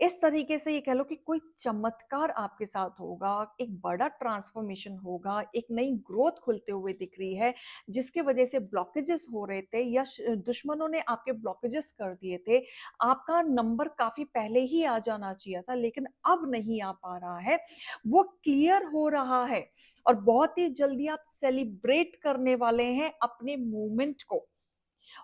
इस तरीके से ये कह लो कि कोई चमत्कार आपके साथ होगा, एक बड़ा ट्रांसफॉर्मेशन होगा, एक नई ग्रोथ खुलते हुए दिख रही है, जिसकी वजह से ब्लॉकेजेस हो रहे थे या दुश्मनों ने आपके ब्लॉकेजेस कर दिए थे। आपका नंबर काफ़ी पहले ही आ जाना चाहिए था, लेकिन अब नहीं आ पा रहा है, वो क्लियर हो रहा है और बहुत ही जल्दी आप सेलिब्रेट करने वाले हैं अपने मूवमेंट को।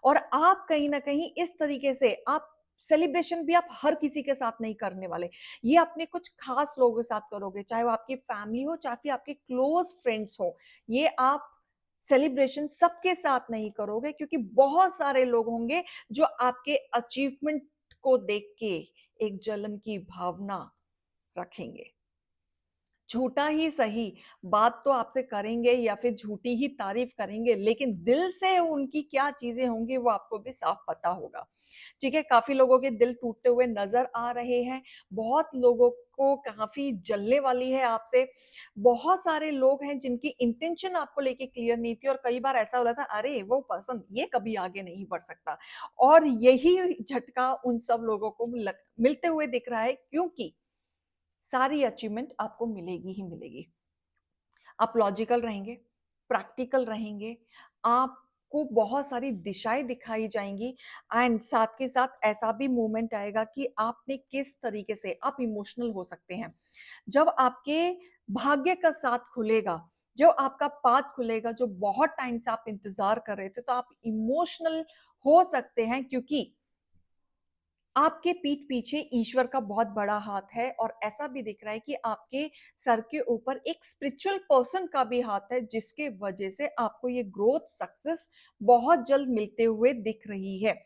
और आप कहीं न कहीं इस तरीके से आप सेलिब्रेशन भी आप हर किसी के साथ नहीं करने वाले। ये अपने कुछ खास लोगों के साथ करोगे, चाहे वो आपकी फैमिली हो, चाहे फिर आपके क्लोज़ फ्रेंड्स हो। ये आप सेलिब्रेशन सबके साथ नहीं करोगे क्योंकि बहुत सारे लोग होंगे जो आपके अचीवमेंट को देख के एक जलन की भावना रखेंगे। झूठा ही सही, बात तो आपसे करेंगे या फिर झूठी ही तारीफ करेंगे, लेकिन दिल से उनकी क्या चीज़ें होंगी वो आपको भी साफ पता होगा। ठीक है? काफ़ी लोगों के दिल टूटते हुए नज़र आ रहे हैं, बहुत लोगों को काफ़ी जलने वाली है आपसे। बहुत सारे लोग हैं जिनकी इंटेंशन आपको लेके क्लियर नहीं थी और कई बार ऐसा हो रहा था, अरे! वो पर्सन ये कभी आगे नहीं बढ़ सकता और यही झटका उन सब लोगों को मिलते हुए दिख रहा है क्योंकि सारी अचीवमेंट आपको मिलेगी ही मिलेगी। आप लॉजिकल रहेंगे, प्रैक्टिकल रहेंगे, आपको बहुत सारी दिशाएँ दिखाई जाएँगी एंड साथ के साथ ऐसा भी मोमेंट आएगा कि आपने किस तरीके से आप इमोशनल हो सकते हैं। जब आपके भाग्य का साथ खुलेगा, जो आपका पाथ खुलेगा, जो बहुत टाइम से आप इंतज़ार कर रहे थे, तो आप इमोशनल हो सकते हैं क्योंकि आपके पीठ पीछे ईश्वर का बहुत बड़ा हाथ है और ऐसा भी दिख रहा है कि आपके सर के ऊपर एक स्पिरिचुअल पर्सन का भी हाथ है जिसके वजह से आपको ये ग्रोथ सक्सेस बहुत जल्द मिलते हुए दिख रही है।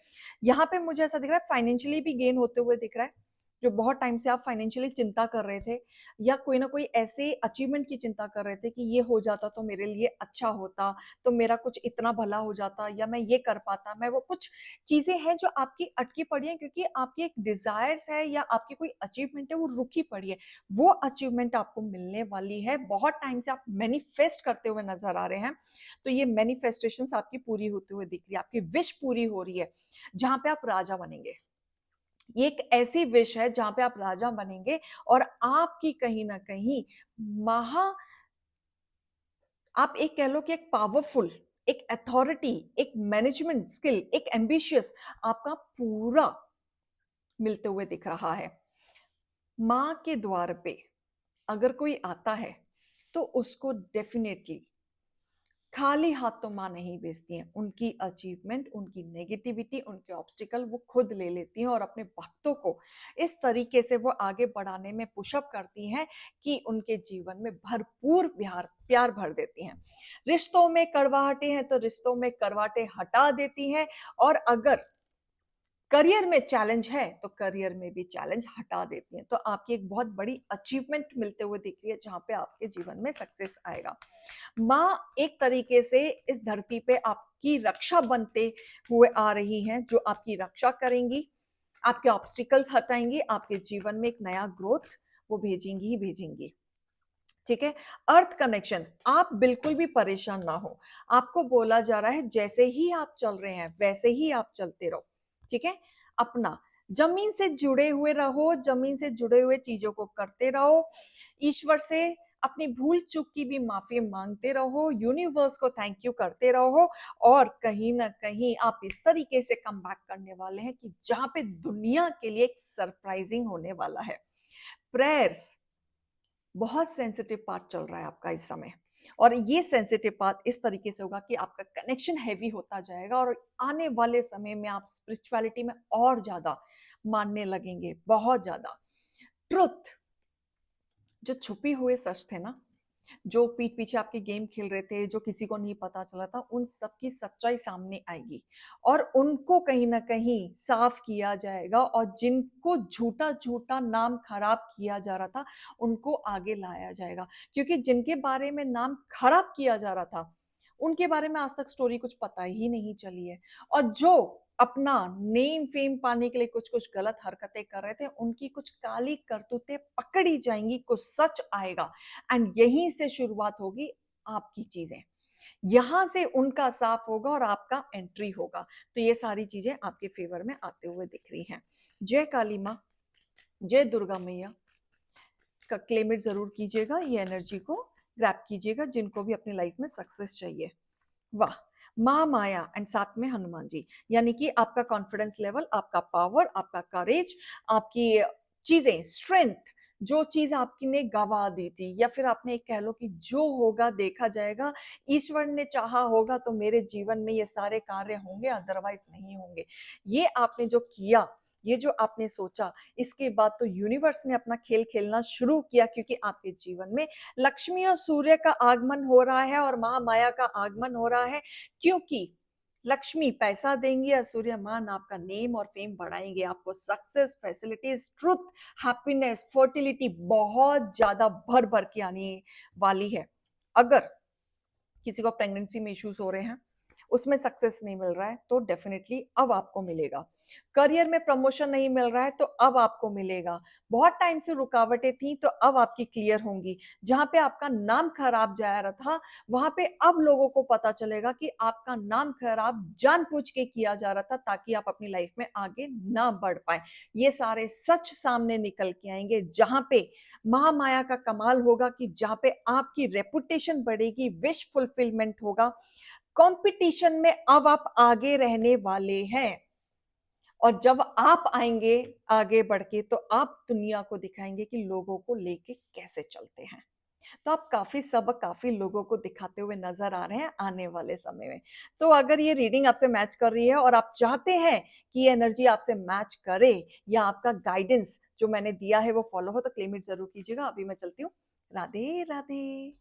यहाँ पे मुझे ऐसा दिख रहा है फाइनेंशियली भी गेन होते हुए दिख रहा है। जो बहुत टाइम से आप फाइनेंशियली चिंता कर रहे थे या कोई ना कोई ऐसे अचीवमेंट की चिंता कर रहे थे कि ये हो जाता तो मेरे लिए अच्छा होता, तो मेरा कुछ इतना भला हो जाता या मैं ये कर पाता, मैं वो कुछ चीज़ें हैं जो आपकी अटकी पड़ी हैं क्योंकि आपकी एक डिज़ायर्स है या आपकी कोई अचीवमेंट है वो रुकी पड़ी है। वो अचीवमेंट आपको मिलने वाली है, बहुत टाइम से आप मैनिफेस्ट करते हुए नज़र आ रहे हैं, तो ये मैनिफेस्टेशंस आपकी पूरी होते हुए दिख रही है, आपकी विश पूरी हो रही है, जहाँ पे आप राजा बनेंगे। ये एक ऐसी विश है जहाँ पे आप राजा बनेंगे और आपकी कहीं न कहीं महा आप एक कह लो कि एक पावरफुल, एक अथॉरिटी, एक मैनेजमेंट स्किल, एक एम्बिशियस आपका पूरा मिलते हुए दिख रहा है। माँ के द्वार पे अगर कोई आता है, तो उसको डेफ़िनेटली खाली हाथ तो माँ नहीं भेजती हैं। उनकी अचीवमेंट, उनकी नेगेटिविटी, उनके ऑब्स्टिकल वो खुद ले लेती हैं और अपने भक्तों को इस तरीके से वो आगे बढ़ाने में पुशअप करती हैं कि उनके जीवन में भरपूर प्यार प्यार भर देती हैं। रिश्तों में कड़वाहटें हैं, तो रिश्तों में करवाटें हटा देती हैं और अगर करियर में चैलेंज है, तो करियर में भी चैलेंज हटा देती हैं। तो आपकी एक बहुत बड़ी अचीवमेंट मिलते हुए दिख रही है, जहाँ पे आपके जीवन में सक्सेस आएगा। माँ एक तरीके से इस धरती पे आपकी रक्षा बनते हुए आ रही हैं, जो आपकी रक्षा करेंगी, आपके ऑब्स्टिकल्स हटाएँगी, आपके जीवन में एक नया ग्रोथ वो भेजेंगी ही भेजेंगी। ठीक है? अर्थ कनेक्शन, आप बिल्कुल भी परेशान ना हो। आपको बोला जा रहा है जैसे ही आप चल रहे हैं, वैसे ही आप चलते रहो। ठीक है? अपना ज़मीन से जुड़े हुए रहो, ज़मीन से जुड़े हुए चीज़ों को करते रहो। ईश्वर से अपनी भूल-चूक की भी माफ़ी माँगते रहो, यूनिवर्स को थैंक यू करते रहो और कहीं न कहीं आप इस तरीके से कमबैक करने वाले हैं कि जहाँ पे दुनिया के लिए एक सरप्राइज़िंग होने वाला है। प्रेयर्स बहुत सेंसिटिव पार्ट चल रहा है आपका इस समय और ये सेंसिटिव पार्ट इस तरीके से होगा कि आपका कनेक्शन हैवी होता जाएगा और आने वाले समय में आप स्पिरिचुअलिटी में और ज़्यादा मानने लगेंगे, बहुत ज़्यादा। ट्रुथ जो छुपे हुए सच थे ना, जो पीठ पीछे आपके गेम खेल रहे थे, जो किसी को नहीं पता चला था, उन सब की सच्चाई सामने आएगी और उनको कहीं न कहीं साफ किया जाएगा और जिनको झूठा-झूठा नाम खराब किया जा रहा था, उनको आगे लाया जाएगा। क्योंकि जिनके बारे में नाम खराब किया जा रहा था, उनके बारे में आज तक स्टोरी कुछ पता ही नहीं चली है और जो अपना नेम फेम पाने के लिए कुछ-कुछ गलत हरकतें कर रहे थे, उनकी कुछ काली करतूतें पकड़ी जाएँगी, कुछ सच आएगा एंड यहीं से शुरुआत होगी आपकी चीज़ें। यहाँ से उनका साफ होगा और आपका एंट्री होगा। तो ये सारी चीज़ें आपके फ़ेवर में आते हुए दिख रही हैं। जय काली माँ। जय दुर्गा मैया का क्लेम इट ज़रूर कीजिएगा, ये एनर्जी को ग्रैब कीजिएगा जिनको भी अपनी लाइफ में सक्सेस चाहिए। वाह! महामाया एंड साथ में हनुमान जी, यानी कि आपका कॉन्फिडेंस लेवल, आपका पावर, आपका करेज, आपकी चीज़ें, स्ट्रेंथ, जो चीज़ आपकी ने गँवा दी थी या फिर आपने एक कह लो कि जो होगा देखा जाएगा, ईश्वर ने चाहा होगा तो मेरे जीवन में ये सारे कार्य होंगे, अदरवाइज़ नहीं होंगे। ये आपने जो किया, ये जो आपने सोचा, इसके बाद तो यूनिवर्स ने अपना खेल खेलना शुरू किया क्योंकि आपके जीवन में लक्ष्मी और सूर्य का आगमन हो रहा है और महामाया का आगमन हो रहा है क्योंकि लक्ष्मी पैसा देंगी और सूर्य मान आपका नेम और फेम बढ़ाएंगे, आपको success, facilities, truth, happiness, fertility बहुत ज्यादा भर भर के आने वाली है। अगर किसी को प्रेगनेंसी में इश्यूज हो रहे हैं, उसमें सक्सेस नहीं मिल रहा है तो डेफिनेटली अब आपको मिलेगा। करियर में प्रमोशन नहीं मिल रहा है तो अब आपको मिलेगा। बहुत टाइम से रुकावटें थी तो अब आपकी क्लियर होंगी। जहां पे आपका नाम खराब जा रहा था, वहां पे अब लोगों को पता चलेगा कि आपका नाम खराब जानबूझ के किया जा रहा था ताकि आप अपनी लाइफ में आगे ना बढ़ पाए। ये सारे सच सामने निकल के आएंगे जहां पे महामाया का कमाल होगा कि जहां पे आपकी रेपुटेशन बढ़ेगी, विश फुलफिलमेंट होगा। कंपटीशन में अब आप आगे रहने वाले हैं और जब आप आएंगे आगे बढ़ के तो आप दुनिया को दिखाएंगे कि लोगों को लेके कैसे चलते हैं। तो आप काफी सबक काफी लोगों को दिखाते हुए नजर आ रहे हैं आने वाले समय में। तो अगर ये रीडिंग आपसे मैच कर रही है और आप चाहते हैं कि ये एनर्जी आपसे मैच करे या आपका गाइडेंस जो मैंने दिया है वो फॉलो हो तो क्लेम इट जरूर कीजिएगा। अभी मैं चलती हूँ। राधे राधे।